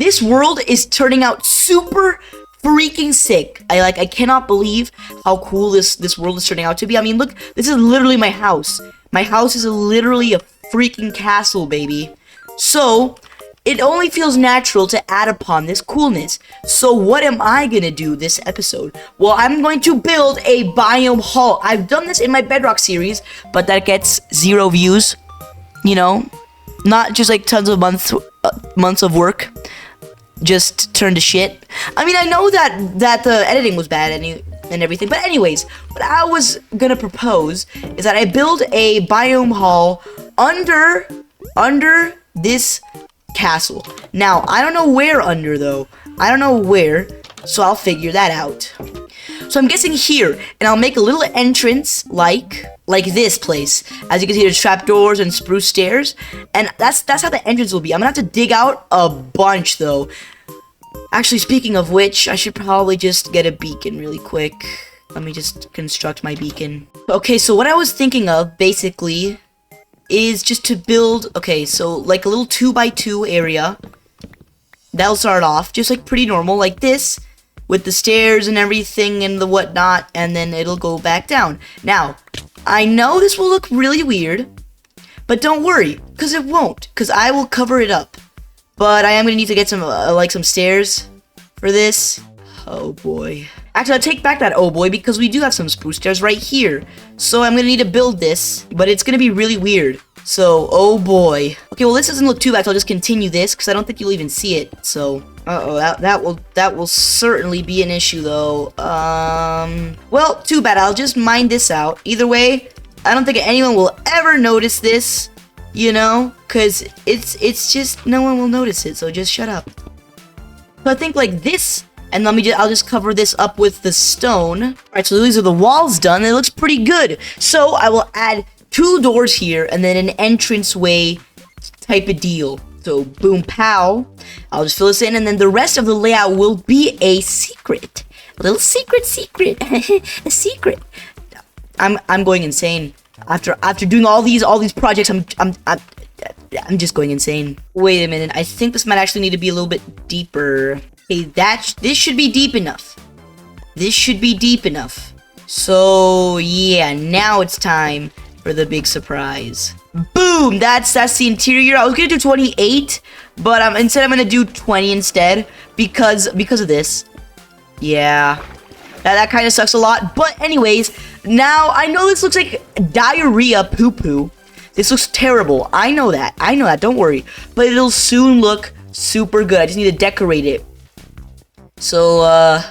this world is turning out super freaking sick. I cannot believe how cool this world is turning out to be. I mean, look, this is literally my house. My house is literally a freaking castle, baby. So it only feels natural to add upon this coolness. So what am I gonna do this episode? Well, I'm going to build a biome hall. I've done this in my Bedrock series, but that gets 0 views. You know, not just like tons of months of work just turned to shit. I mean, I know that the editing was bad and everything, but anyways, what I was gonna propose is that I build a biome hall under this castle. Now, I don't know where under though. I don't know where, so I'll figure that out. So I'm guessing here, and I'll make a little entrance like this place. As you can see, there's trapdoors and spruce stairs, and that's how the entrance will be. I'm gonna have to dig out a bunch though. Actually, speaking of which, I should probably just get a beacon really quick. Let me just construct my beacon. Okay, so what I was thinking of basically is just to build, okay, so like a little 2x2 area. That'll start off just like pretty normal, like this, with the stairs and everything and the whatnot, and then it'll go back down. Now, I know this will look really weird, but don't worry, because it won't, because I will cover it up. But I am gonna need to get some some stairs for this. Oh boy. Actually, I'll take back that oh boy, because we do have some spruce stairs right here. So I'm gonna need to build this, but it's gonna be really weird. So, oh boy. Okay, well this doesn't look too bad, so I'll just continue this, because I don't think you'll even see it. So, that will certainly be an issue though. Well, too bad, I'll just mine this out. Either way, I don't think anyone will ever notice this, you know, because it's just, no one will notice it, so just shut up. So I think like this, and I'll just cover this up with the stone. Alright, so these are the walls done. It looks pretty good. So I will add 2 doors here, and then an entranceway type of deal. So boom, pow. I'll just fill this in, and then the rest of the layout will be a secret. A little secret. A secret. I'm going insane. After doing all these projects, I'm just going insane. Wait a minute. I think this might actually need to be a little bit deeper. Okay, this should be deep enough. This should be deep enough. So yeah, now it's time for the big surprise. Boom! That's the interior. I was gonna do 28, but instead I'm gonna do 20 instead because of this. Yeah, that kind of sucks a lot. But anyways, now I know this looks like diarrhea poo-poo. This looks terrible. I know that. Don't worry. But it'll soon look super good. I just need to decorate it. So, I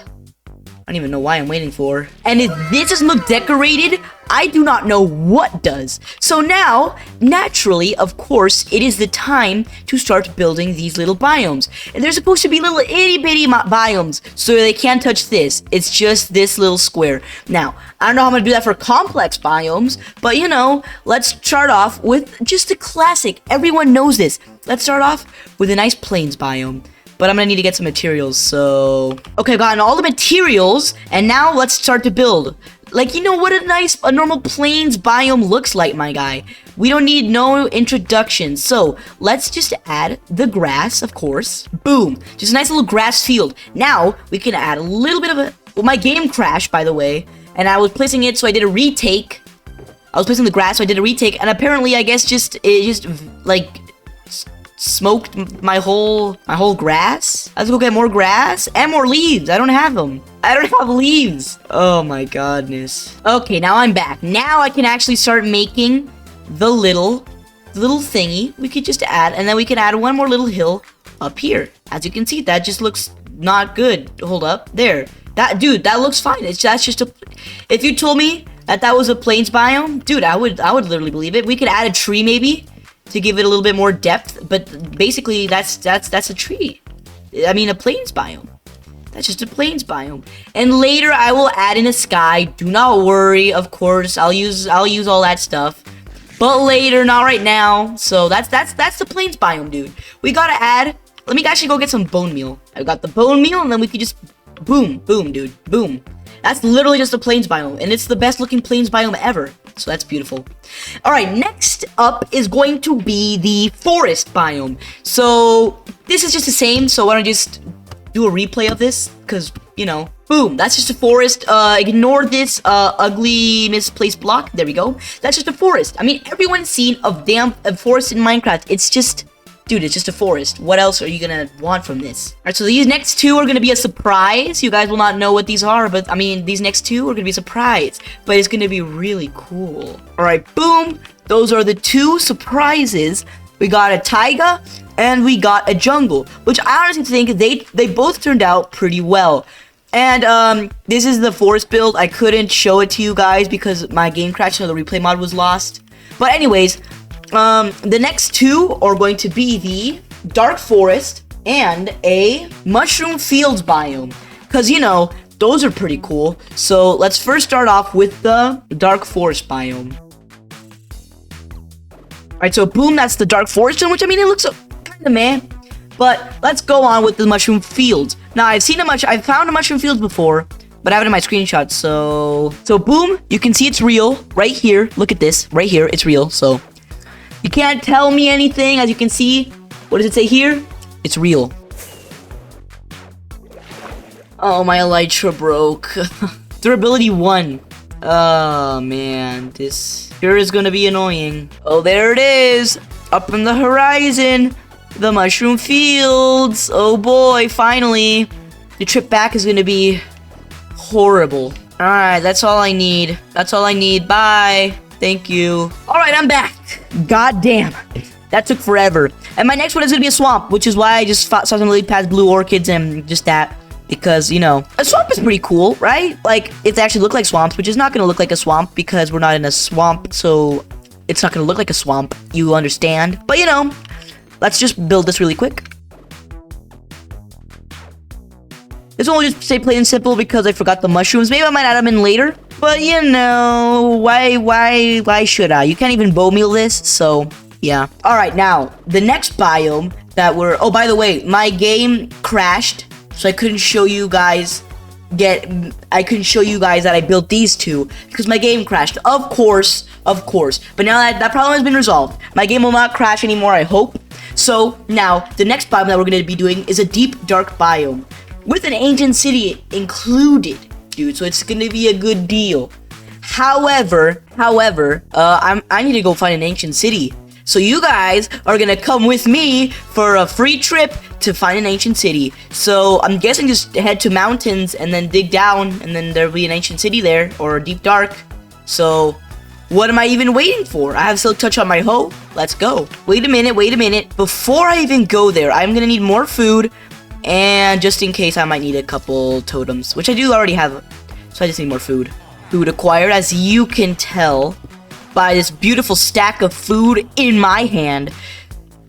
don't even know why I'm waiting for. And if this doesn't look decorated, I do not know what does. So now, naturally, of course, it is the time to start building these little biomes. And they're supposed to be little itty-bitty biomes, so they can't touch this. It's just this little square. Now, I don't know how I'm going to do that for complex biomes, but you know, let's start off with just a classic. Everyone knows this. Let's start off with a nice plains biome. But I'm gonna need to get some materials, so... Okay, I've gotten all the materials, and now let's start to build. Like, you know what a normal plains biome looks like, my guy. We don't need no introduction, so let's just add the grass, of course. Boom. Just a nice little grass field. Now, we can add a little bit of a... Well, my game crashed, by the way, and I was placing it, so I did a retake. I was placing the grass, so I did a retake, and apparently, I guess like... smoked my whole grass. Let's go get more grass and more leaves. I don't have them. I don't have leaves. Oh my godness. Okay, now I'm back. Now I can actually start making the little thingy. We could just add, and then we can add one more little hill up here. As you can see, that just looks not good. Hold up. There. That looks fine. That's just a... If you told me that was a plains biome, dude, I would literally believe it. We could add a tree maybe to give it a little bit more depth, but basically that's a tree. I mean, a plains biome. That's just a plains biome. And later I will add in a sky. Do not worry. Of course, I'll use all that stuff, but later, not right now. So that's the plains biome, dude. We gotta add. Let me actually go get some bone meal. I got the bone meal, and then we could just boom, dude, boom. That's literally just a plains biome, and it's the best looking plains biome ever. So that's beautiful. All right, next up is going to be the forest biome. So this is just the same. So why don't I just do a replay of this? Because, you know, boom, that's just a forest. Ignore this ugly misplaced block. There we go. That's just a forest. I mean, everyone's seen a forest in Minecraft. It's just, dude, it's just a forest. What else are you gonna want from this? All right, so these next two are gonna be a surprise. You guys will not know what these are, but I mean, these next two are gonna be a surprise, but it's gonna be really cool. All right, boom. Those are the two surprises. We got a taiga and we got a jungle, which I honestly think they both turned out pretty well. And this is the forest build. I couldn't show it to you guys because my game crashed and the replay mod was lost. But anyways, the next two are going to be the dark forest and a mushroom fields biome, because you know those are pretty cool. So let's first start off with the dark forest biome. Alright, so boom, that's the dark forest one, which I mean it looks kinda meh. But let's go on with the mushroom fields. Now I've found a mushroom fields before, but I have it in my screenshot. So boom, you can see it's real right here. Look at this right here, it's real. So you can't tell me anything. As you can see, what does it say here? It's real. Oh, my elytra broke. Durability 1. Oh man, this sure is gonna be annoying. Oh, there it is, up in the horizon. The mushroom fields. Oh boy, finally. The trip back is gonna be horrible. Alright, that's all I need. That's all I need. Bye. Thank you. Alright, I'm back. God damn. That took forever. And my next one is gonna be a swamp, which is why I just saw some lily pads, blue orchids, and just that. Because, you know, a swamp is pretty cool, right? Like, it actually look like swamps, which is not gonna look like a swamp because we're not in a swamp, so it's not gonna look like a swamp. You understand? But, you know, let's just build this really quick. This one will just say plain and simple because I forgot the mushrooms. Maybe I might add them in later. But, you know, why should I? You can't even bow meal this, so, yeah. Alright, now, the next biome that we're... Oh, by the way, my game crashed, so I couldn't show you guys... I couldn't show you guys that I built these two because my game crashed. Of course. But now that problem has been resolved, my game will not crash anymore, I hope. So, now, the next biome that we're going to be doing is a deep, dark biome with an ancient city included, dude, so it's going to be a good deal. However, I need to go find an ancient city. So you guys are going to come with me for a free trip to find an ancient city. So I'm guessing just head to mountains and then dig down and then there'll be an ancient city there or a deep dark. So what am I even waiting for? I have silk touch on my hoe. Let's go. Wait a minute. Before I even go there, I'm gonna need more food, and just in case I might need a couple totems, which I do already have, so I just need more food. Food acquired, as you can tell by this beautiful stack of food in my hand.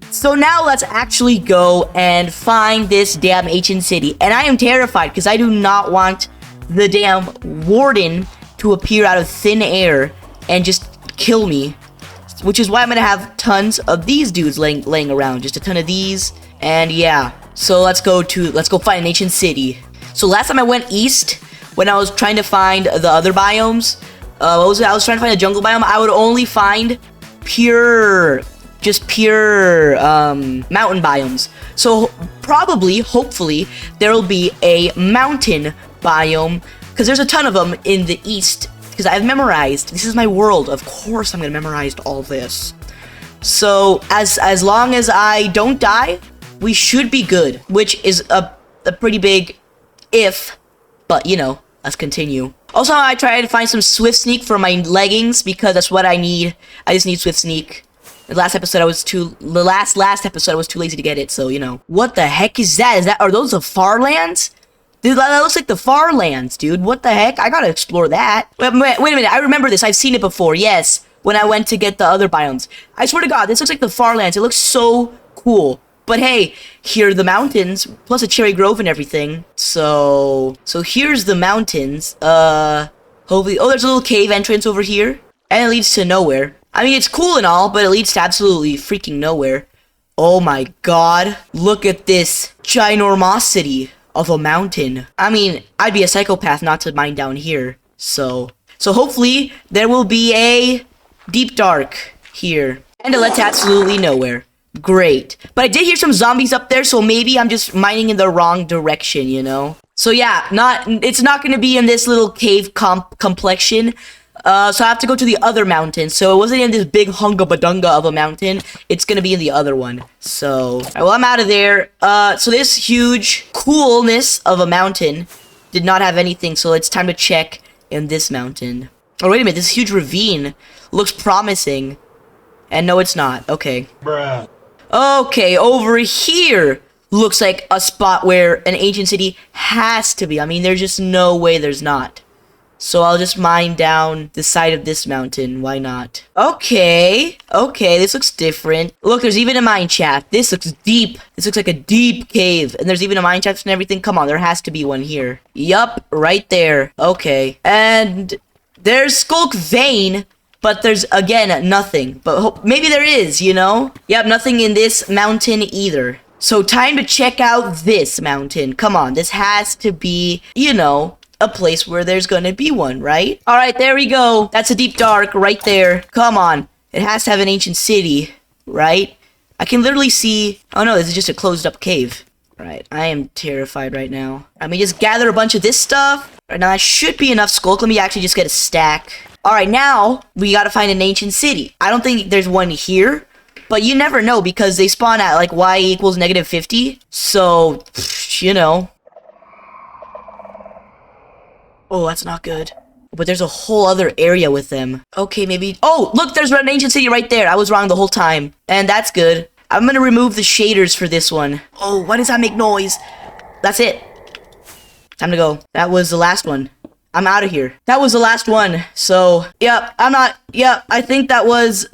So now let's actually go and find this damn ancient city. And I am terrified because I do not want the damn warden to appear out of thin air and just kill me, which is why I'm gonna have tons of these dudes laying around, just a ton of these. And yeah, so let's go find an ancient city. So last time I went east when I was trying to find the other biomes, I was trying to find a jungle biome. I would only find pure mountain biomes. So probably, hopefully, there'll be a mountain biome because there's a ton of them in the east. Because I've memorized. This is my world. Of course, I'm gonna memorize all this. So as long as I don't die, we should be good. Which is a pretty big if, but you know, let's continue. Also, I tried to find some swift sneak for my leggings because that's what I need. I just need swift sneak. The last episode I was too lazy to get it, so you know. What the heck is that? Are those the Farlands? Dude, that looks like the Farlands, dude. What the heck? I gotta explore that. Wait a minute, I remember this. I've seen it before, yes. When I went to get the other biomes. I swear to God, this looks like the Farlands. It looks so cool. But hey, here are the mountains, plus a cherry grove and everything. So here's the mountains. Hopefully, oh, there's a little cave entrance over here. And it leads to nowhere. I mean, it's cool and all, but it leads to absolutely freaking nowhere. Oh my God, look at this ginormosity of a mountain. I mean, I'd be a psychopath not to mine down here. So, So hopefully there will be a deep dark here. And it led to absolutely nowhere. Great. But I did hear some zombies up there, so maybe I'm just mining in the wrong direction, you know? So yeah, it's not gonna be in this little cave complexion. So I have to go to the other mountain. So it wasn't in this big hunga badunga of a mountain. It's gonna be in the other one. So, alright, well, I'm out of there. So this huge coolness of a mountain did not have anything. So it's time to check in this mountain. Oh, wait a minute. This huge ravine looks promising. And no, it's not. Okay. Bruh. Okay, over here looks like a spot where an ancient city has to be. I mean, there's just no way there's not. So I'll just mine down the side of this mountain. Why not? Okay. Okay, this looks different. Look, there's even a mine shaft. This looks deep. This looks like a deep cave. And there's even a mine shaft and everything. Come on, there has to be one here. Yup, right there. Okay. And there's Skulk Vein. But there's, again, nothing. But maybe there is, you know? Yep, nothing in this mountain either. So time to check out this mountain. Come on, this has to be, you know, a place where there's gonna be one, right? Alright, there we go. That's a deep dark right there. Come on. It has to have an ancient city, right? I can literally see... Oh no, this is just a closed up cave. Right, I am terrified right now. Let me just gather a bunch of this stuff. Right now, that should be enough Skulk. Let me actually just get a stack. Alright, now, we gotta find an ancient city. I don't think there's one here, but you never know because they spawn at, like, y equals -50. So, you know. Oh, that's not good. But there's a whole other area with them. Okay, maybe... Oh, look, there's an ancient city right there. I was wrong the whole time. And that's good. I'm gonna remove the shaders for this one. Oh, why does that make noise? That's it. Time to go. That was the last one. I'm out of here. That was the last one. So, yep, I think that was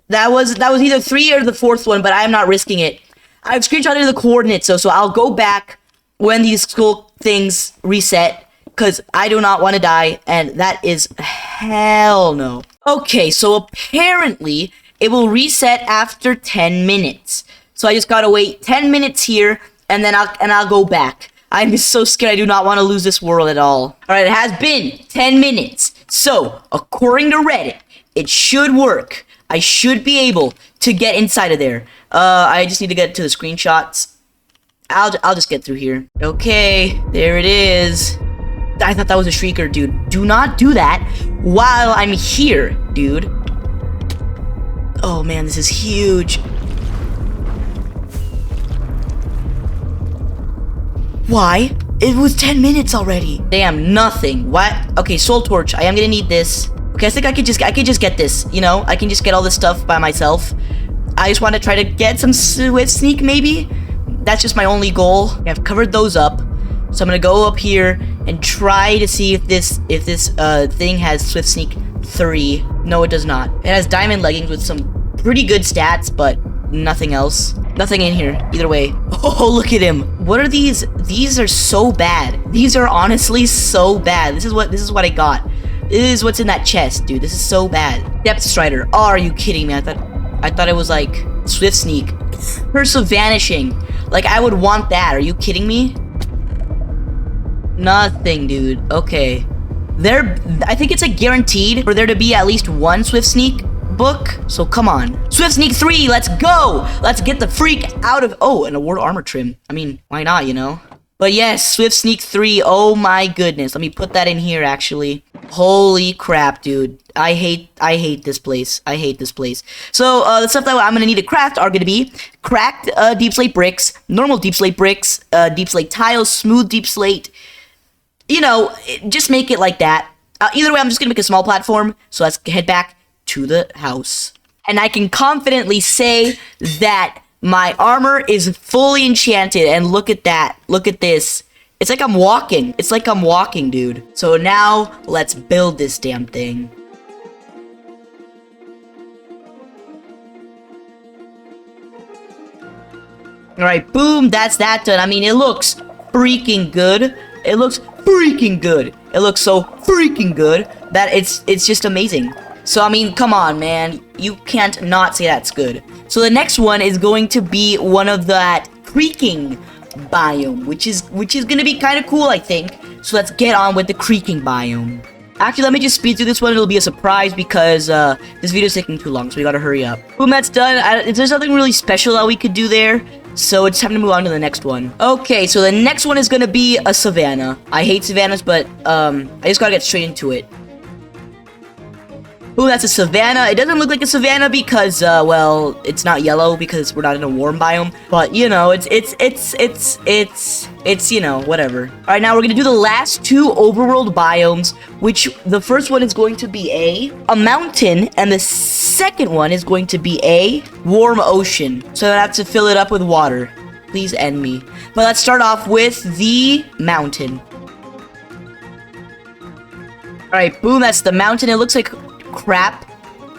either 3 or the 4th one, but I am not risking it. I've screenshotted the coordinates, so I'll go back when these school things reset, because I do not want to die, and that is hell no. Okay, so apparently it will reset after 10 minutes. So I just gotta wait 10 minutes here, and then I'll go back. I'm so scared. I do not want to lose this world at all. Alright, it has been 10 minutes. So, according to Reddit, it should work. I should be able to get inside of there. I just need to get to the screenshots. I'll just get through here. Okay, there it is. I thought that was a shrieker, dude. Do not do that while I'm here, dude. Oh man, this is huge. Why? It was 10 minutes already. Damn, nothing. What? Okay, soul torch. I am gonna need this. Okay, I think I could just get this. You know, I can just get all this stuff by myself. I just want to try to get some swift sneak, maybe. That's just my only goal. Okay, I've covered those up, so I'm gonna go up here and try to see if this thing has swift sneak 3. No, it does not. It has diamond leggings with some pretty good stats, but nothing else. Nothing in here, either way. Oh, look at him. What are these? These are so bad. These are honestly so bad. This is what I got. This is what's in that chest, dude. This is so bad. Depth Strider. Oh, are you kidding me? I thought it was like Swift Sneak. Curse of Vanishing. Like, I would want that. Are you kidding me? Nothing, dude. Okay. I think it's like guaranteed for there to be at least one Swift Sneak book. So come on. Swift Sneak 3, let's go! Let's get the freak out of... Oh, an award armor trim. I mean, why not, you know? But yes, Swift Sneak 3, oh my goodness. Let me put that in here, actually. Holy crap, dude. I hate this place. I hate this place. So, the stuff that I'm gonna need to craft are gonna be cracked deep slate bricks, normal deep slate bricks, deep slate tiles, smooth deep slate. You know, just make it like that. Either way, I'm just gonna make a small platform. So let's head back to the house. And I can confidently say that my armor is fully enchanted. And look at that. Look at this. It's like I'm walking. It's like I'm walking, dude. So now, let's build this damn thing. Alright, boom, that's that done. I mean, it looks freaking good. It looks freaking good. It looks so freaking good that it's just amazing. So, I mean, come on, man. You can't not say that's good. So, the next one is going to be one of that creaking biome, which is gonna be kind of cool, I think. So, let's get on with the creaking biome. Actually, let me just speed through this one. It'll be a surprise because this video is taking too long, so we gotta hurry up. Boom, that's done. There's nothing really special that we could do there, so it's time to move on to the next one. Okay, so the next one is gonna be a savanna. I hate savannas, but I just gotta get straight into it. Ooh, that's a savanna. It doesn't look like a savanna because, well, it's not yellow because we're not in a warm biome. But, you know, it's you know, whatever. Alright, now we're gonna do the last two overworld biomes, which the first one is going to be a mountain, and the second one is going to be a warm ocean. So I have to fill it up with water. Please end me. But let's start off with the mountain. Alright, boom, that's the mountain. It looks like crap,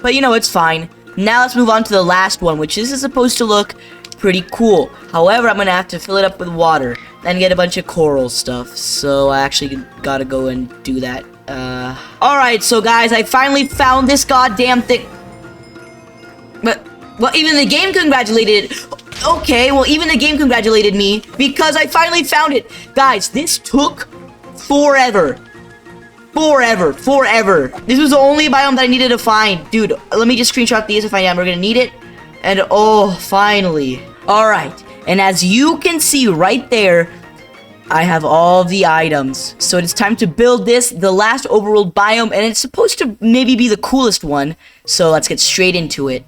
but you know, it's fine. Now let's move on to the last one, which is supposed to look pretty cool. However, I'm gonna have to fill it up with water and get a bunch of coral stuff, so I actually gotta go and do that. Alright, so guys, I finally found this goddamn thing. But, well, even the game congratulated. Okay, well, even the game congratulated me because I finally found it. Guys, this took forever. Forever. This was the only biome that I needed to find. Dude, let me just screenshot these if I am. We're gonna need it. And, oh, finally. Alright, and as you can see right there, I have all the items. So it's time to build this, the last overworld biome, and it's supposed to maybe be the coolest one. So let's get straight into it.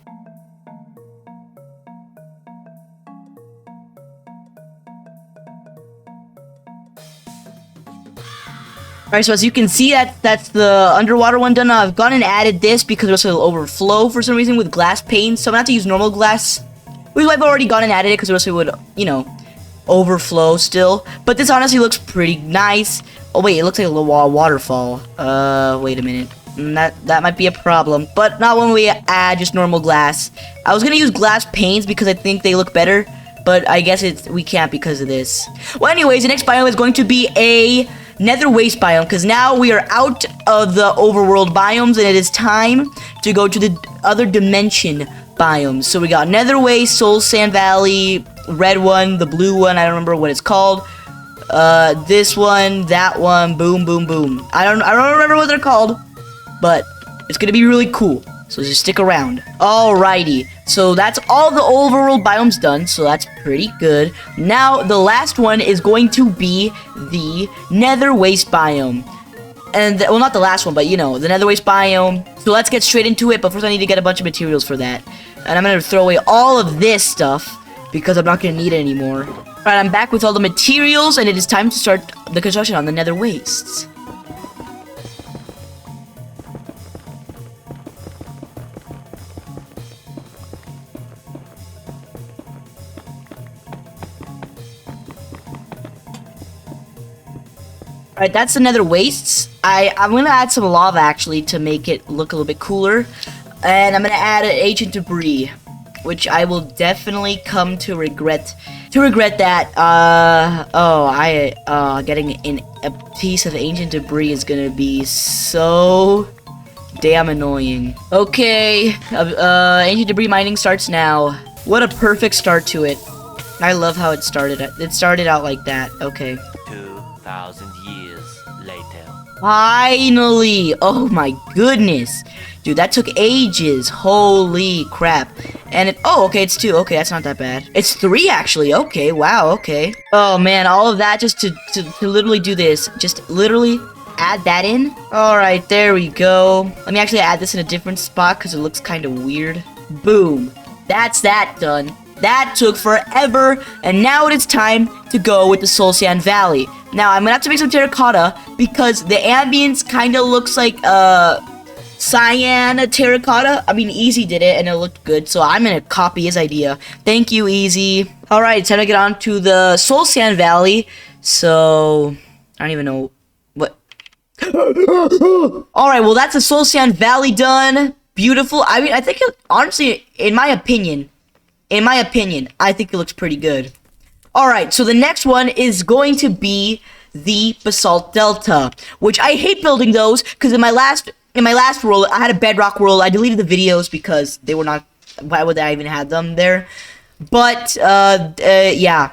Alright, so as you can see, that's the underwater one done. I've gone and added this because it'll overflow for some reason with glass panes. So I'm gonna have to use normal glass. Which I've already gone and added it because else it would, you know, overflow still. But this honestly looks pretty nice. Oh wait, it looks like a little waterfall. Wait a minute. That might be a problem. But not when we add just normal glass. I was gonna use glass panes because I think they look better. But I guess we can't because of this. Well, anyways, the next biome is going to be a nether waste biome, because now we are out of the overworld biomes and it is time to go to the other dimension biomes. So we got nether waste, soul sand valley, red one, the blue one, I don't remember what it's called, this one, that one, boom. I don't remember what they're called, but it's gonna be really cool, so just stick around. Alrighty, so that's all the overworld biomes done, so that's pretty good. Now, the last one is going to be the nether waste biome. And, well, not the last one, but, you know, the nether waste biome. So let's get straight into it, but first I need to get a bunch of materials for that. And I'm gonna throw away all of this stuff, because I'm not gonna need it anymore. Alright, I'm back with all the materials, and it is time to start the construction on the nether wastes. Alright, that's the nether wastes. I'm gonna add some lava actually to make it look a little bit cooler. And I'm gonna add an ancient debris, which I will definitely come to regret that. Getting a piece of ancient debris is gonna be so damn annoying. Okay, ancient debris mining starts now. What a perfect start to it. I love how it started. It started out like that. Okay. 2,000 years later. Finally! Oh my goodness. Dude, that took ages. Holy crap. And okay, it's 2. Okay, that's not that bad. It's 3 actually. Okay, wow, okay. Oh man, all of that just to literally do this. Just literally add that in. Alright, there we go. Let me actually add this in a different spot because it looks kind of weird. Boom. That's that done. That took forever, and now it is time to go with the Soul Sand Valley. Now, I'm gonna have to make some terracotta, because the ambience kinda looks like, cyan terracotta. I mean, Easy did it, and it looked good, so I'm gonna copy his idea. Thank you, Easy. Alright, it's time to get on to the Soul Sand Valley, so I don't even know what... Alright, well, that's the Soul Sand Valley done. Beautiful. I mean, I think, honestly, in my opinion, I think it looks pretty good. Alright, so the next one is going to be the Basalt Delta, which I hate building those, because in my last world, I had a bedrock world. I deleted the videos because they were not, why would I even have them there? But, yeah,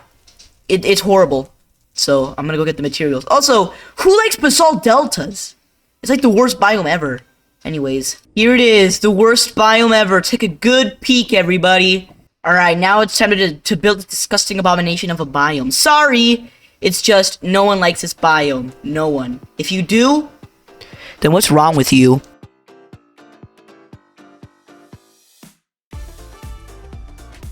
it's horrible. So, I'm gonna go get the materials. Also, who likes Basalt Deltas? It's like the worst biome ever. Anyways, here it is, the worst biome ever. Take a good peek, everybody. Alright, now it's time to build this disgusting abomination of a biome. Sorry! It's just, no one likes this biome. No one. If you do, then what's wrong with you?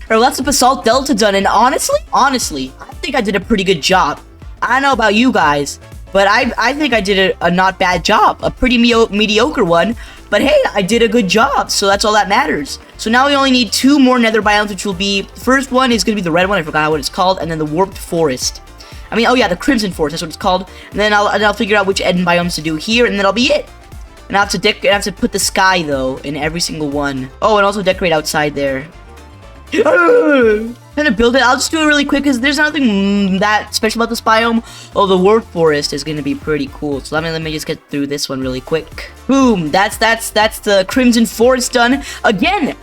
Alright, well, that's the Basalt Delta done, and honestly, I think I did a pretty good job. I don't know about you guys, but I think I did a not bad job. A pretty mediocre one. But hey, I did a good job, so that's all that matters. So now we only need 2 more nether biomes, which will be... The first one is going to be the red one, I forgot what it's called, and then the warped forest. I mean, oh yeah, the crimson forest, that's what it's called. And then I'll figure out which end biomes to do here, and then that'll be it. And I have to put the sky, though, in every single one. Oh, and also decorate outside there. Trying to build it. I'll just do it really quick because there's nothing that special about this biome. Oh, the warped forest is gonna be pretty cool. So let me just get through this one really quick. Boom. That's the crimson forest done. Again,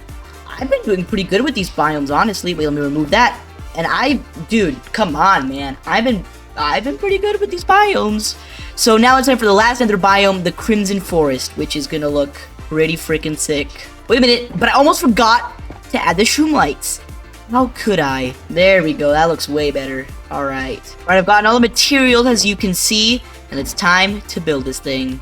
I've been doing pretty good with these biomes, honestly. Wait, let me remove that. And dude, come on, man. I've been pretty good with these biomes. So now it's time for the last nether biome, the crimson forest, which is gonna look pretty freaking sick. Wait a minute, but I almost forgot to add the shroom lights. How could I? There we go, that looks way better. Alright. Alright, I've gotten all the materials as you can see, and it's time to build this thing.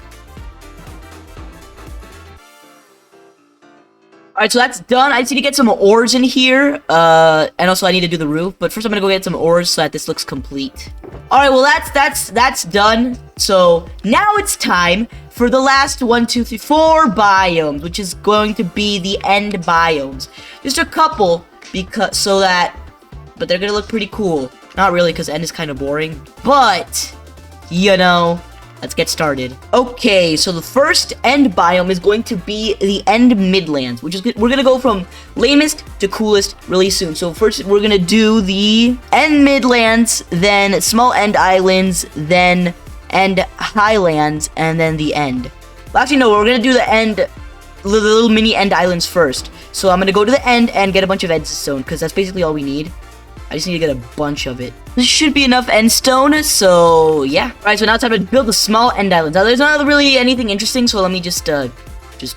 Alright, so that's done. I just need to get some ores in here, and also I need to do the roof, but first I'm gonna go get some ores so that this looks complete. Alright, well that's done. So now it's time for the last 4 biomes, which is going to be the end biomes. Just a couple, but they're gonna look pretty cool. Not really, because end is kind of boring, but, you know, let's get started. Okay, so the first end biome is going to be the end midlands, which is good. We're gonna go from lamest to coolest really soon. So first we're gonna do the end midlands, then small end islands, then end highlands, and then the end. Well, actually, no, we're gonna do the end, the little mini end islands first. So I'm gonna go to the end and get a bunch of endstone, because that's basically all we need. I just need to get a bunch of it. This should be enough endstone, so yeah. Alright, so now it's time to build the small end islands. Now, there's not really anything interesting, so let me just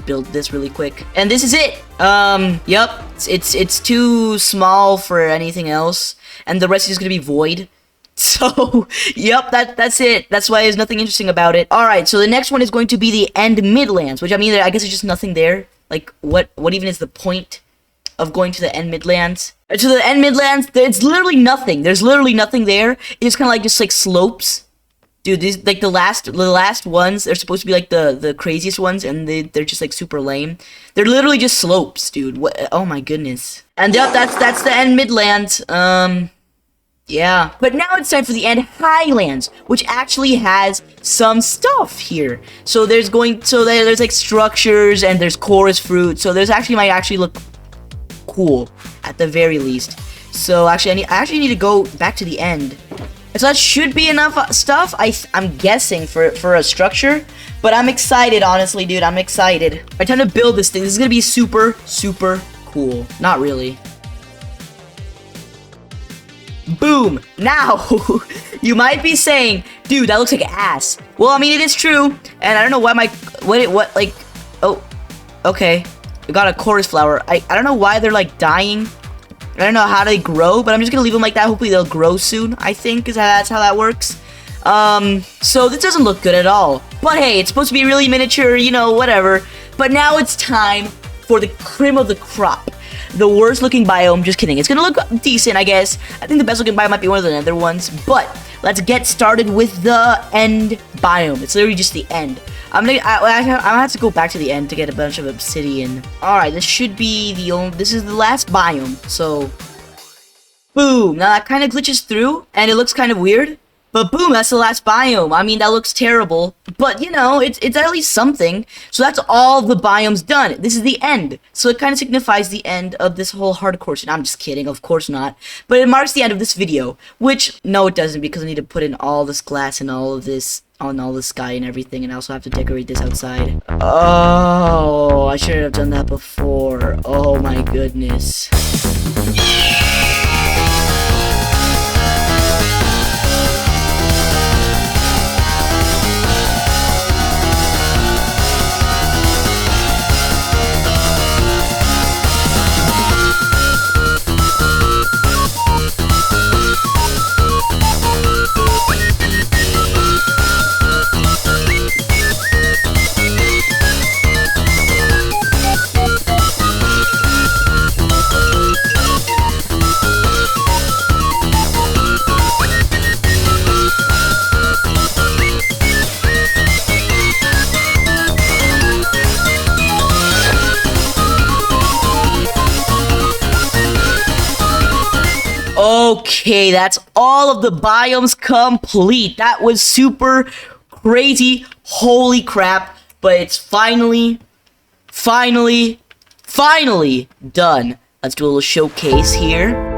build this really quick. And this is it. Yep. It's too small for anything else, and the rest is gonna be void. So, yep, that's it. That's why there's nothing interesting about it. Alright, so the next one is going to be the end midlands, which I mean, I guess there's just nothing there. Like, what even is the point of going to the end midlands? To the end midlands, it's literally nothing. There's literally nothing there. It's kind of like just like slopes. Dude, these like the last ones, they're supposed to be like the craziest ones, and they're just like super lame. They're literally just slopes, dude. What? Oh my goodness. And yep, that's the end midlands. Yeah. But now it's time for the end highlands, which actually has some stuff here. So there's like structures, and there's chorus fruit. So there's might actually look cool at the very least. So actually I actually need to go back to the end. So that should be enough stuff, I'm guessing, for a structure. But I'm excited, honestly, dude. I'm excited. Alright, time to build this thing. This is gonna be super cool. Not really. Boom! Now, you might be saying, dude, that looks like ass. Well, I mean, it is true, and I don't know why oh, okay. We got a chorus flower. I don't know why they're, like, dying. I don't know how they grow, but I'm just gonna leave them like that. Hopefully they'll grow soon, I think, that's how that works. So this doesn't look good at all. But hey, it's supposed to be really miniature, you know, whatever. But now it's time for the cream of the crop. The worst looking biome, just kidding. It's gonna look decent, I guess. I think the best looking biome might be one of the nether ones. But let's get started with the end biome. It's literally just the end. I'm gonna have to go back to the end to get a bunch of obsidian. Alright, this should be this is the last biome. So, boom. Now that kind of glitches through, and it looks kind of weird. But boom, that's the last biome. I mean, that looks terrible. But, you know, it's at least something. So that's all the biomes done. This is the end. So it kind of signifies the end of this whole hardcore. I'm just kidding, of course not. But it marks the end of this video. Which, no it doesn't, because I need to put in all this glass and all of this on all the sky and everything. And I also have to decorate this outside. Oh, I should have done that before. Oh my goodness. Okay, that's all of the biomes complete. That was super crazy. Holy crap. But it's finally done. Let's do a little showcase here.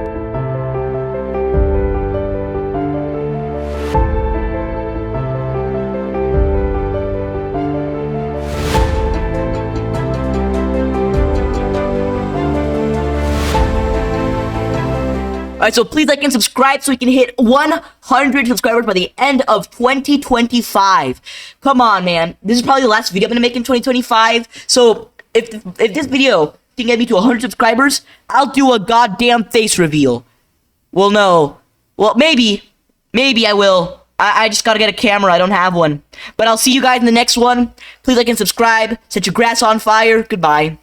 Alright, so please like and subscribe so we can hit 100 subscribers by the end of 2025. Come on, man. This is probably the last video I'm gonna make in 2025. So if this video can get me to 100 subscribers, I'll do a goddamn face reveal. Well, no. Well, maybe I will. I just gotta get a camera. I don't have one. But I'll see you guys in the next one. Please like and subscribe. Set your grass on fire. Goodbye.